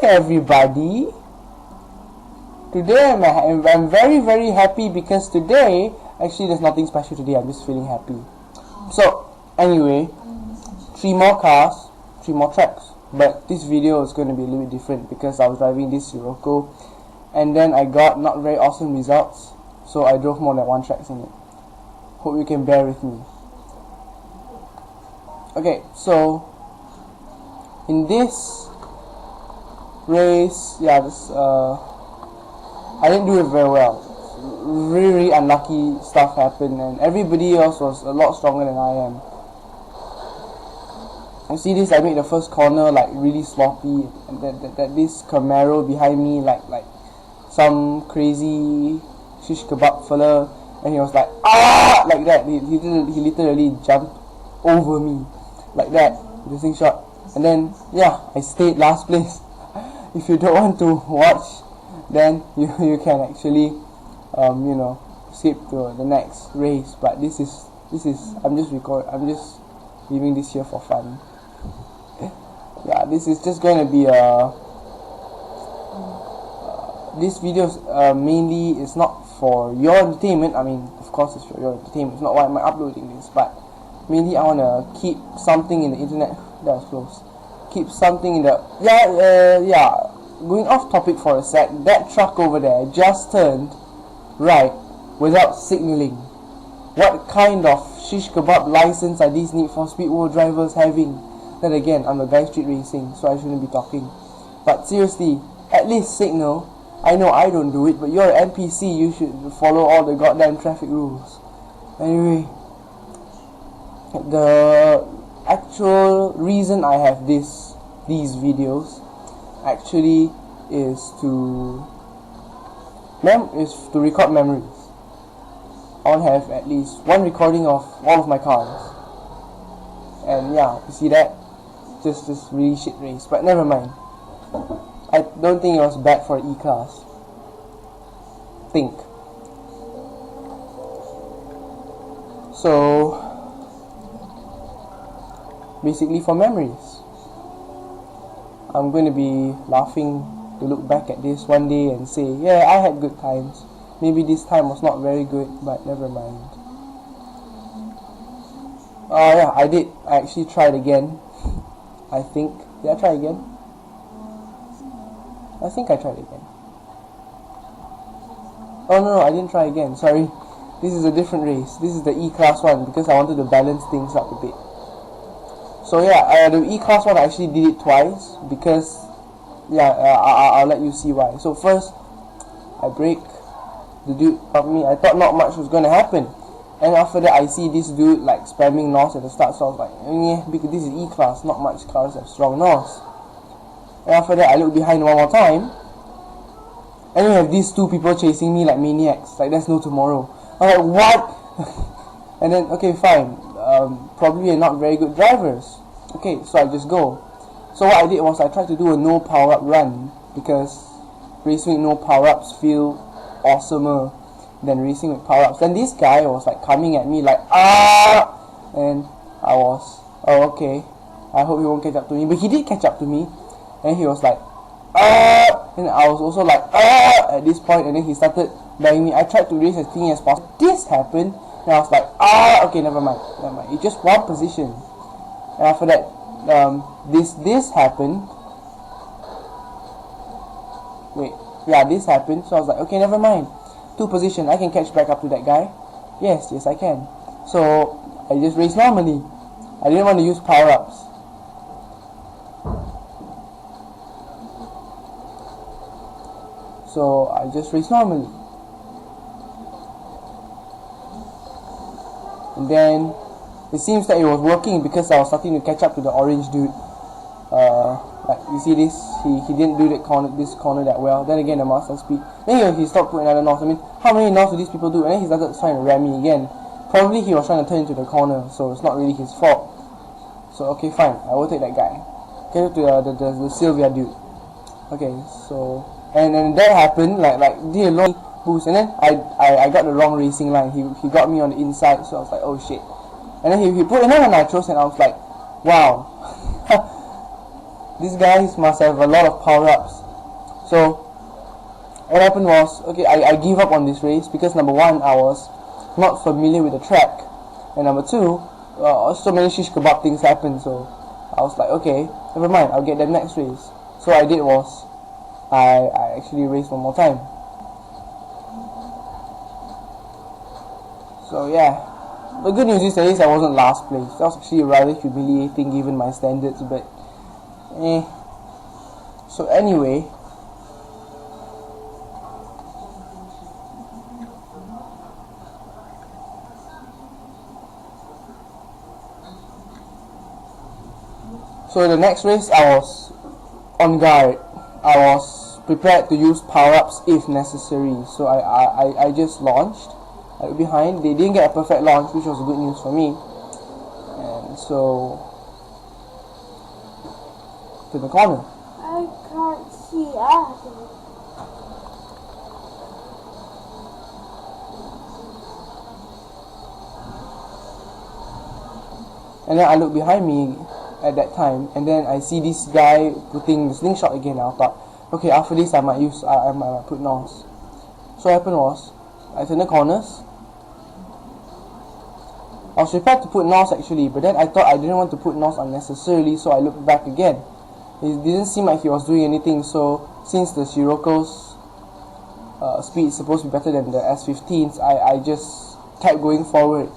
everybody. Today I'm very happy because today, actually there's nothing special today, I'm just feeling happy. So anyway, 3 more cars, 3 more tracks. But this video is going to be a little bit different because I was driving this Sirocco and then I got not very awesome results, so I drove more than 1 track in it. Hope you can bear with me. Okay, so in this race, I didn't do it very well. Really unlucky stuff happened and everybody else was a lot stronger than I am. You see this, I made the first corner like really sloppy, and that this Camaro behind me like some crazy shish kebab fella, and he was like like that. He literally jumped over me like that, missing shot. And then I stayed last place. If you don't want to watch, then you can actually skip to the next race. But this is I'm just leaving this here for fun. This is just going to be this video mainly is not for your entertainment. I mean, of course it's for your entertainment, it's not why I'm uploading this, but mainly I want to keep something in the internet. That was close. Keep something in the going off topic for a sec. That truck over there just turned right without signaling. What kind of shish kebab license are these Need for Speed World drivers having? Then again, I'm a guy street racing, so I shouldn't be talking. But seriously, at least signal. I know I don't do it, but you're an NPC, you should follow all the goddamn traffic rules. Anyway, the actual reason I have these videos actually is to record memories. I want to have at least 1 recording of all of my cars. And you see that? Just really shit race, but never mind. I don't think it was bad for E-Class. Think. So basically for memories, I'm going to be laughing to look back at this one day and say, yeah, I had good times. Maybe this time was not very good, but never mind. I did. I actually tried again. I think. Did I try again? I think I tried again. Oh no, I didn't try again. Sorry. This is a different race. This is the E-Class one because I wanted to balance things up a bit. So the E-Class one I actually did it twice because I'll let you see why. So first, I brake. The dude stopped me. I thought not much was going to happen. And after that, I see this dude like spamming NOS at the start, so I was like, because this is E-Class, not much cars have strong NOS. And after that, I look behind one more time, and you have these 2 people chasing me like maniacs, like there's no tomorrow. I'm like, what? And then, okay, fine, probably they're not very good drivers. Okay, so I just go. So what I did was I tried to do a no power-up run, because racing with no power-ups feel awesomer than racing with power-ups. Then this guy was like coming at me like and I was okay, I hope he won't catch up to me, but he did catch up to me, and he was like and I was also like at this point, and then he started banging me. I tried to race as clean as possible. This happened, and I was like okay, never mind, it's just one position. And after that this happened. This happened, so I was like, okay, never mind. 2 position, I can catch back up to that guy. Yes, I can. So I just raced normally. I didn't want to use power-ups. So I just raced normally. And then it seems that it was working because I was starting to catch up to the orange dude. Like you see this, he didn't do this corner that well. Then again, the master speed. Then he stopped putting another NOS. I mean, how many NOS do these people do? And then he started trying to ram me again. Probably he was trying to turn into the corner, so it's not really his fault. So okay, fine, I will take that guy. Get to the Sylvia dude. Okay, so and that happened like did a long boost, and then I got the wrong racing line. He got me on the inside, so I was like, oh shit. And then he put another nitros, and I was like, wow. these guys must have a lot of power-ups. So what happened was, okay, I gave up on this race because number one, I was not familiar with the track, and number two, so many shish kebab things happened. So I was like, okay, never mind, I'll get the next race. So what I did was, I actually raced one more time. So yeah, the good news is at least I wasn't last place. That was actually rather humiliating given my standards, but so anyway, so the next race I was on guard. I was prepared to use power-ups if necessary. So I just launched. I looked behind. They didn't get a perfect launch, which was good news for me. And so to the corner. I can't see. And then I look behind me at that time, and then I see this guy putting the slingshot again. I thought, okay, after this I might put NOS. So what happened was, I turned the corners. I was prepared to put NOS actually, but then I thought I didn't want to put NOS unnecessarily, so I looked back again. It didn't seem like he was doing anything, so since the Scirocco's speed is supposed to be better than the S15's, I just kept going forward.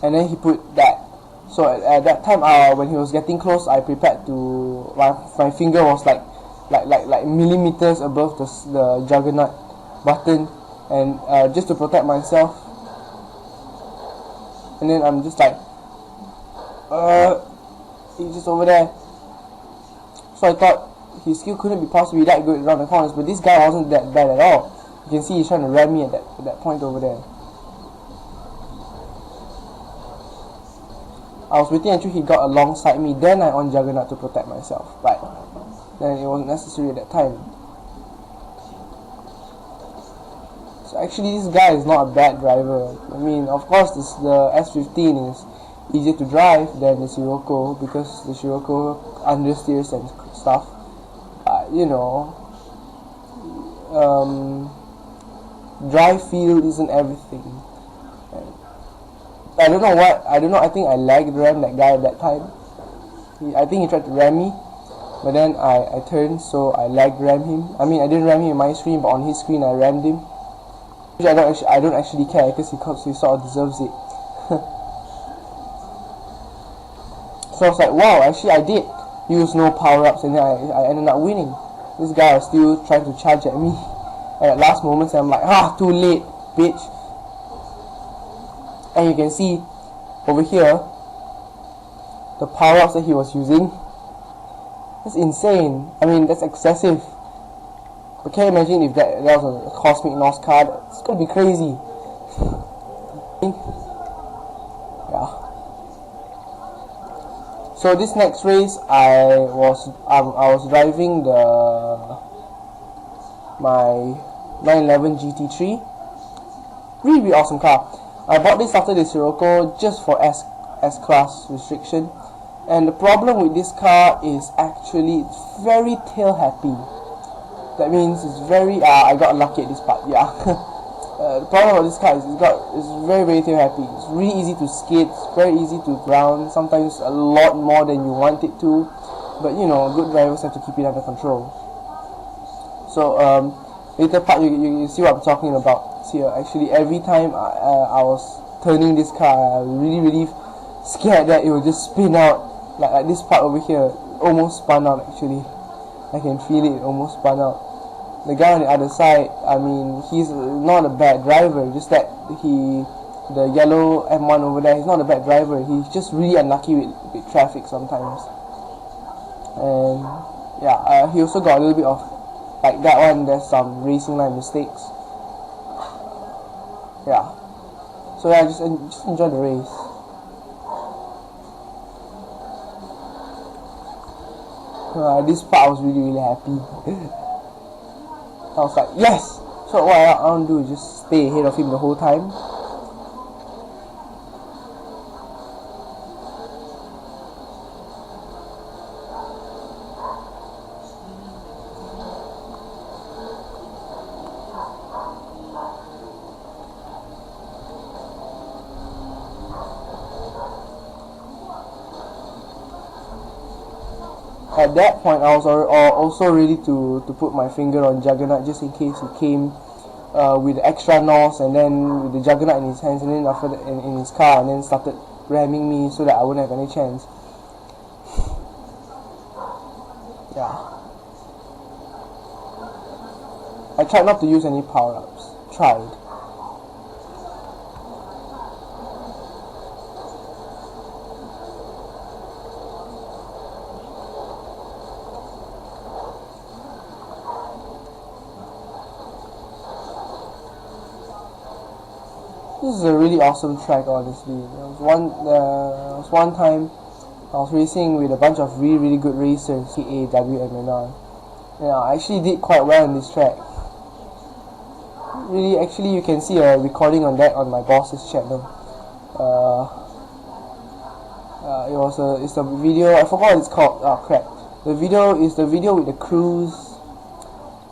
And then he put that. So at that time, when he was getting close, I prepared to. My finger was like millimeters above the juggernaut button, and just to protect myself. And then I'm just like, he's just over there. So I thought his skill couldn't be possibly that good around the corners, but this guy wasn't that bad at all. You can see he's trying to ram me at that point over there. I was waiting until he got alongside me, then I on Juggernaut to protect myself, but then it wasn't necessary at that time. So actually this guy is not a bad driver. I mean, of course the S15 is easier to drive than the Scirocco because the Scirocco understeers and stuff. You know, drive feel isn't everything. I don't know, I think I lagged ram that guy at that time. I think he tried to ram me, but then I turned, so I lagged ram him. I mean, I didn't ram him in my screen, but on his screen I rammed him. Which I don't actually care, because he sort of deserves it. So I was like, wow, actually I did use no power-ups, and then I ended up winning. This guy was still trying to charge at me. And at last moments I'm like, too late, bitch. And you can see over here the power-ups that he was using. That's insane. I mean, that's excessive. But can you imagine if that was a Cosmic NOS card? It's gonna be crazy. Yeah. So this next race, I was driving my 911 GT3. Really awesome car. I bought this after the Scirocco just for S-Class restriction. And the problem with this car is actually it's very tail happy. That means it's very, I got lucky at this part, yeah. The problem with this car is it's very, very tail happy. It's really easy to skid, it's very easy to ground, sometimes a lot more than you want it to. But you know, good drivers have to keep it under control. So, later part you see what I'm talking about. See, actually every time I was turning this car, I was really scared that it would just spin out. Like this part over here, almost spun out actually. I can feel it almost spun out. The guy on the other side, I mean, he's not a bad driver, just that the yellow M1 over there, he's not a bad driver. He's just really unlucky with traffic sometimes. And yeah, he also got a little bit of, like that one, there's some racing line mistakes. Yeah. So yeah, just enjoy the race. This part I was really happy. I was like, yes! So what I want to do is just stay ahead of him the whole time. at that point I was also ready to put my finger on Juggernaut just in case he came with the extra NOS and then with the Juggernaut in his hands and then after that in his car and then started ramming me so that I wouldn't have any chance. Yeah. I tried not to use any power-ups. Tried. This is a really awesome track, honestly. There was one time I was racing with a bunch of really good racers, aka WMNR. Yeah, I actually did quite well in this track. Really, actually, you can see a recording on that on my boss's channel. It's a video. I forgot what it's called. Oh crap! The video is the video with the Cruz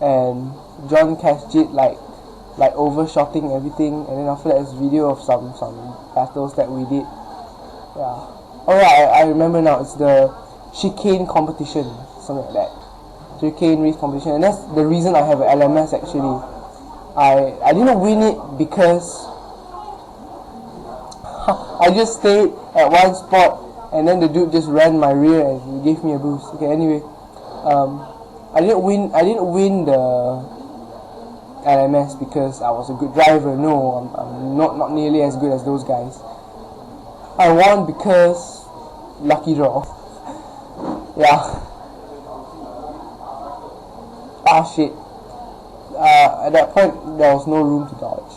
and John Casjit like overshotting everything, and then after that, it's video of some battles that we did. Yeah. Oh yeah, I remember now. It's the chicane competition, something like that. Chicane race competition, and that's the reason I have an LMS actually. I didn't win it because I just stayed at one spot and then the dude just ran my rear and he gave me a boost. Okay, anyway, I didn't win the LMS because I was a good driver. No, I'm not nearly as good as those guys. I won because lucky draw. Yeah. Ah shit. At that point there was no room to dodge.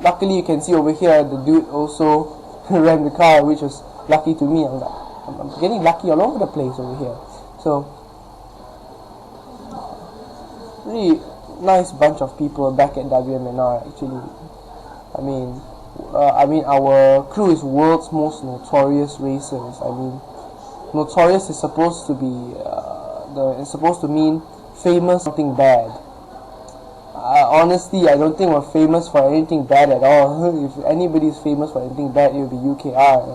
Luckily you can see over here the dude also ran the car, which was lucky to me. I'm getting lucky all over the place over here. So really nice bunch of people back at WMNR actually. I mean our crew is world's most notorious racers. I mean, notorious is supposed to be it's supposed to mean famous something bad. Honestly, I don't think we're famous for anything bad at all. If anybody's famous for anything bad, it would be UKR.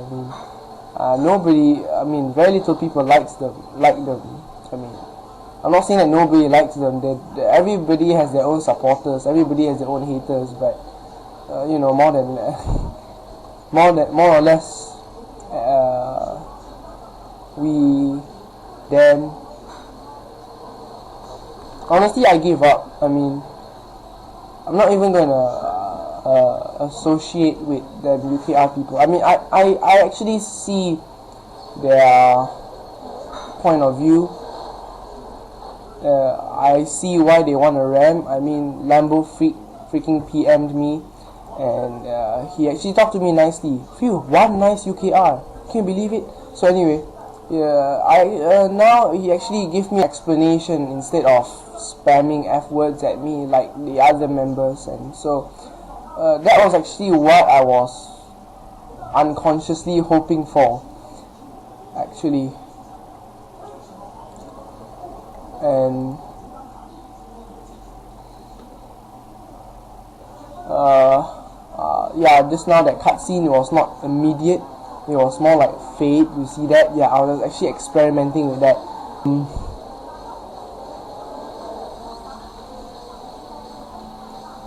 Very little people like them. I mean, I'm not saying that nobody likes them. Everybody has their own supporters. Everybody has their own haters. But more or less, honestly, I gave up. I mean, I'm not even going to associate with the UKR people. I mean, I actually see their point of view. I see why they want to ram. I mean, Lambo freaking PM'd me, and he actually talked to me nicely. Phew, one nice UKR. Can you believe it? So anyway, now he actually gave me explanation instead of spamming F words at me like the other members, and so that was actually what I was unconsciously hoping for, actually. And just now that cutscene was not immediate. It was more like fade. You see that? Yeah, I was actually experimenting with that.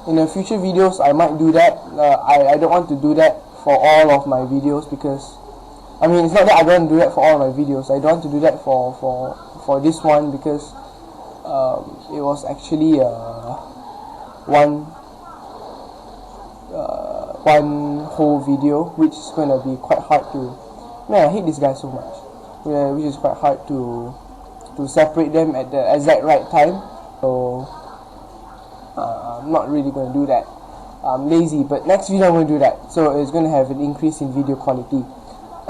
In the future videos, I might do that. I don't want to do that for all of my videos because, I mean, it's not that I don't do that for all of my videos. I don't want to do that for this one because it was actually one whole video, which is going to be quite hard to. Man, I hate this guy so much. Yeah, which is quite hard to separate them at the exact right time. So I'm not really going to do that. I'm lazy, but next video I'm going to do that. So it's going to have an increase in video quality.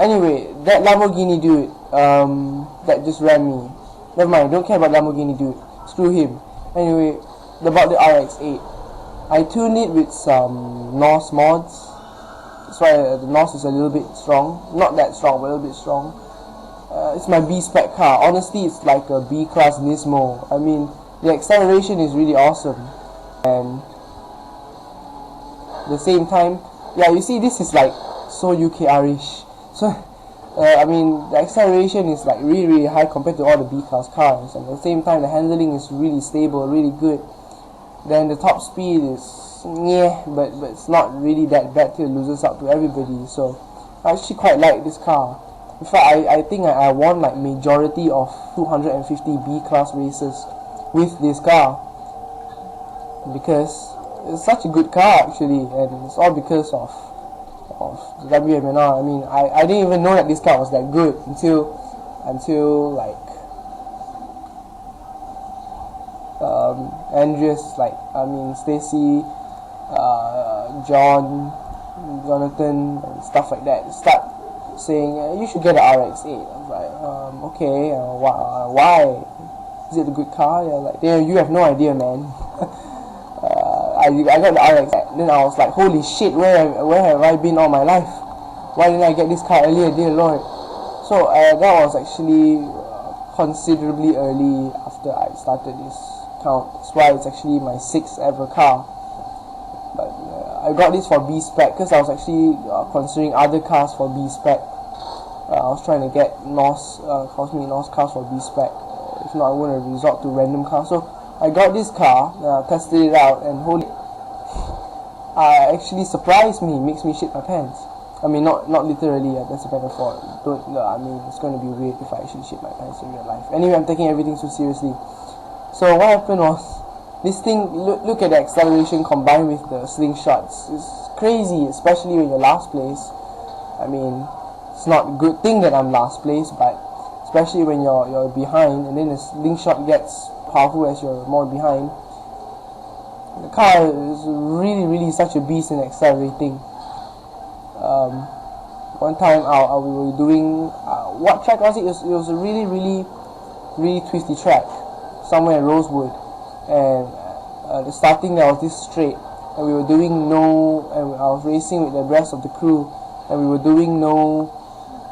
Anyway, that Lamborghini dude that just ran me. Never mind, don't care about Lamborghini dude. Screw him. Anyway, about the RX-8. I tuned it with some NOS mods. That's why the NOS is a little bit strong. Not that strong, but a little bit strong. It's my B-spec car. Honestly, it's like a B-class Nismo. I mean, the acceleration is really awesome. And at the same time, yeah, you see, this is like so UKR-ish. So I mean, the acceleration is like really high compared to all the B-class cars, and at the same time the handling is really stable, really good. Then the top speed is yeah, but it's not really that bad till it loses out to everybody. So I actually quite like this car. In fact, I think I won like majority of 250 B-class races with this car, because it's such a good car actually, and it's all because of the WMNR. I mean, I didn't even know that this car was that good until like Andreas, like I mean Stacy, Jonathan and stuff like that start saying you should get an RX-8. I was like, okay, why? Is it a good car? They're like, you have no idea, man. I got the RX-8. Then I was like, holy shit, where have I been all my life? Why didn't I get this car earlier, dear Lord? So that was actually considerably early after I started this count. That's why it's actually my 6th ever car. But I got this for B-Spec because I was actually considering other cars for B-Spec. I was trying to get Cosmic North cars for B-Spec. If not, I wouldn't resort to random cars. So I got this car, tested it out, and holy, actually surprised me, makes me shit my pants. I mean, not literally, that's a metaphor. I mean, it's going to be weird if I actually shit my pants in real life. Anyway, I'm taking everything so seriously. So what happened was, this thing, look at the acceleration combined with the slingshots. It's crazy, especially when you're last place. I mean, it's not a good thing that I'm last place, but especially when you're behind, and then the slingshot gets powerful as you're more behind. The car is really such a beast in accelerating. One time we were doing what track was it? It was a really twisty track somewhere in Rosewood, and the starting there was this straight, and we were doing and I was racing with the rest of the crew, and we were doing no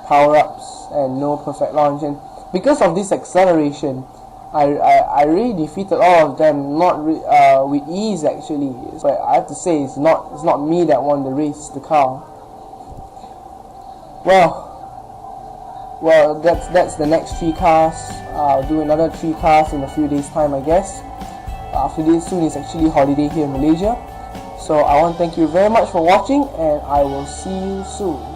power-ups and no perfect launch, and because of this acceleration, I really defeated all of them, not with ease actually. But I have to say, it's not me that won the race, it's the car. Well, that's the next 3 cars. I'll do another 3 cars in a few days' time, I guess. After this, soon is actually holiday here in Malaysia. So I want to thank you very much for watching, and I will see you soon.